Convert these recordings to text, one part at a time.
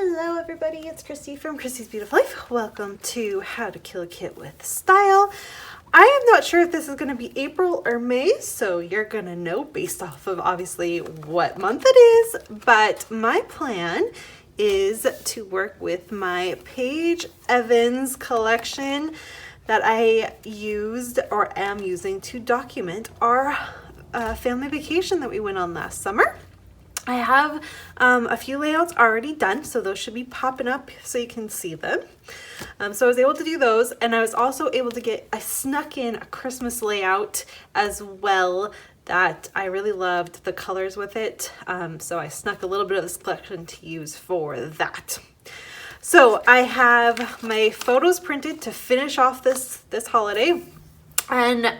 Hello everybody, it's Christy from Christy's Beautiful Life. Welcome to How to Kill a Kit with Style. I am not sure if this is going to be April or May, so you're going to know based off of obviously what month it is, but my plan is to work with my Paige Evans collection that I used or am using to document our family vacation that we went on last summer. I have a few layouts already done, so those should be popping up so you can see them. So I was able to do those, and I was also able to I snuck in a Christmas layout as well that I really loved the colors with it. So I snuck a little bit of this collection to use for that. So I have my photos printed to finish off this holiday, and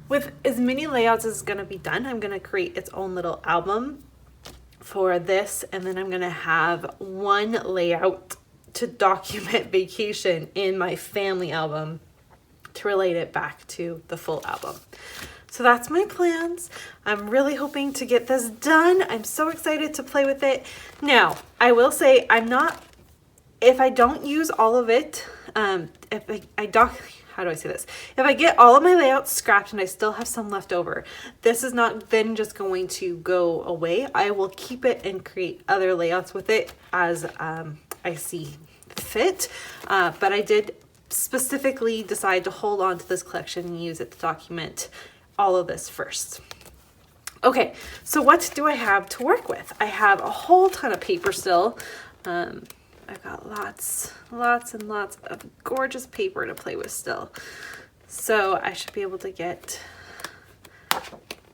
with as many layouts as is going to be done, I'm going to create its own little album for this, and then I'm going to have one layout to document vacation in my family album to relate it back to the full album. So that's my plans. I'm really hoping to get this done. I'm so excited to play with it. Now, I will say if I don't use all of it, how do I say this? If I get all of my layouts scrapped and I still have some left over, this is not then just going to go away. I will keep it and create other layouts with it as I see fit. But I did specifically decide to hold on to this collection and use it to document all of this first. Okay, so what do I have to work with? I have a whole ton of paper still. I've got lots and lots of gorgeous paper to play with still. So I should be able to get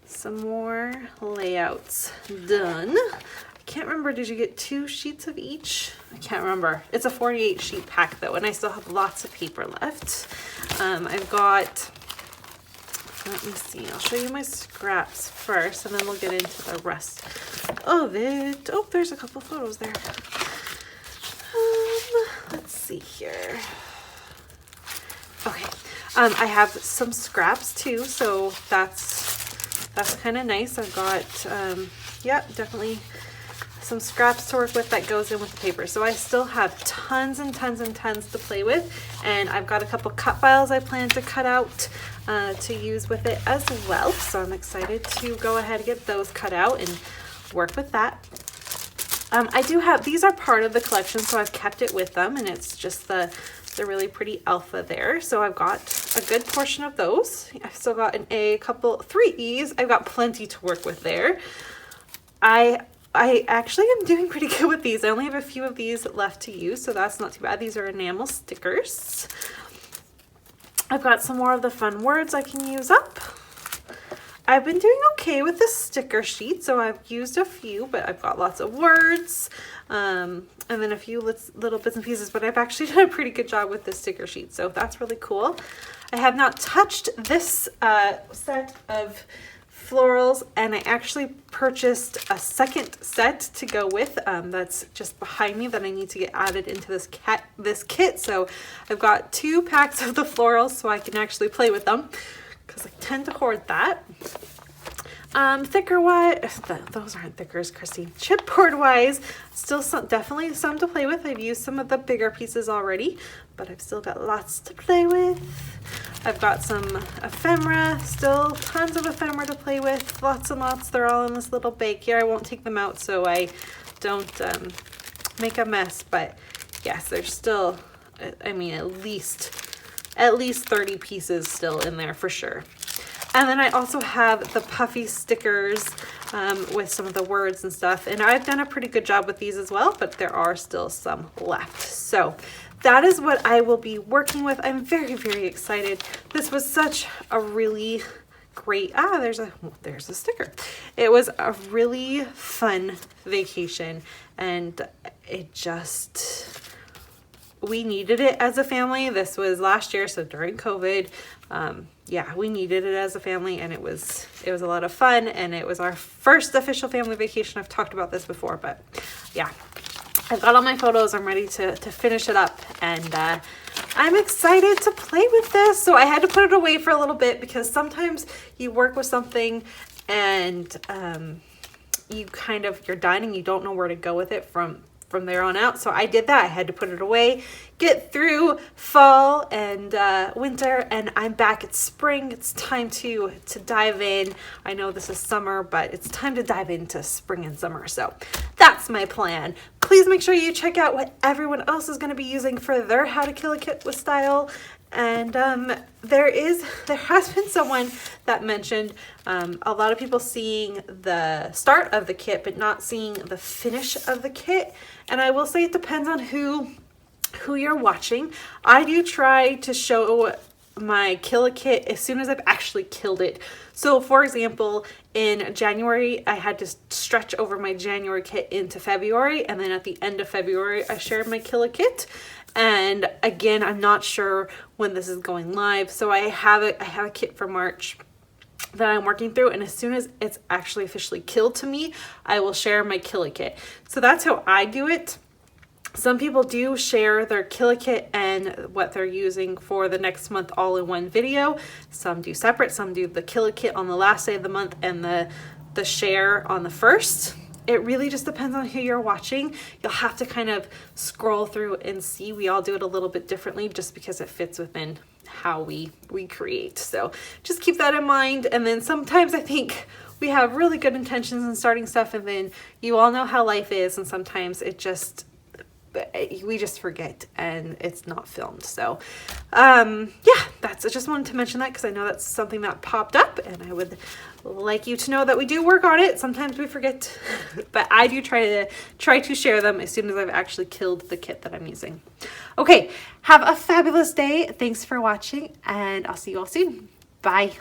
some more layouts done. I can't remember, did you get 2 sheets of each? I can't remember. It's a 48 sheet pack though, and I still have lots of paper left. I've got, let me see, I'll show you my scraps first and then we'll get into the rest of it. Oh, there's a couple photos there. Let's see here. Okay, I have some scraps too, so that's kind of nice. I've got, definitely some scraps to work with that goes in with the paper. So I still have tons and tons and tons to play with, and I've got a couple cut files I plan to cut out to use with it as well. So I'm excited to go ahead and get those cut out and work with that. I do have, these are part of the collection, so I've kept it with them, and it's just the really pretty alpha there. So I've got a good portion of those. I've still got 3 E's. I've got plenty to work with there. I actually am doing pretty good with these. I only have a few of these left to use, so that's not too bad. These are enamel stickers. I've got some more of the fun words I can use up. I've been doing okay with the sticker sheet, so I've used a few, but I've got lots of words, and then a few little bits and pieces, but I've actually done a pretty good job with this sticker sheet, so that's really cool. I have not touched this set of florals, and I actually purchased a second set to go with that's just behind me that I need to get added into this kit, so I've got 2 packs of the florals so I can actually play with them, because I tend to hoard that. Thicker wise, those aren't thickers, Christy. Chipboard wise, still definitely some to play with. I've used some of the bigger pieces already, but I've still got lots to play with. I've got some ephemera, still tons of ephemera to play with. Lots and lots. They're all in this little bag here. I won't take them out so I don't make a mess, but yes, there's still, I mean, at least 30 pieces still in there for sure. And then I also have the puffy stickers with some of the words and stuff. And I've done a pretty good job with these as well, but there are still some left. So that is what I will be working with. I'm very, very excited. This was such a really great, there's a sticker. It was a really fun vacation, and we needed it as a family. This was last year, so during COVID. We needed it as a family, and it was a lot of fun, and it was our first official family vacation. I've talked about this before, but yeah, I've got all my photos. I'm ready to finish it up, and I'm excited to play with this. So I had to put it away for a little bit because sometimes you work with something and you're done and you don't know where to go with it from from there on out. So I did that. I had to put it away, get through fall and winter, and I'm back. It's spring. It's time to dive in. I know this is summer, but it's time to dive into spring and summer. So that's my plan. Please make sure you check out what everyone else is going to be using for their How to Kill a Kit with Style. And there has been someone that mentioned a lot of people seeing the start of the kit but not seeing the finish of the kit. And I will say it depends on who you're watching. I do try to show my kill a kit as soon as I've actually killed it. So for example, in January, I had to stretch over my January kit into February, and then at the end of February, I shared my kill a kit. And again, I'm not sure when this is going live, so I have a kit for March that I'm working through, and as soon as it's actually officially killed to me, I will share my kill a kit. So that's how I do it. Some people do share their kill a kit and what they're using for the next month all in one video. Some do separate, some do the kill a kit on the last day of the month and the share on the first. It really just depends on who you're watching. You'll have to kind of scroll through and see. We all do it a little bit differently just because it fits within how we create. So just keep that in mind. And then sometimes I think we have really good intentions in starting stuff, and then you all know how life is, and sometimes we just forget and it's not filmed. So yeah, I just wanted to mention that because I know that's something that popped up, and I would like you to know that we do work on it. Sometimes we forget, but I do try to share them as soon as I've actually killed the kit that I'm using. Okay, have a fabulous day. Thanks for watching, and I'll see you all soon. Bye.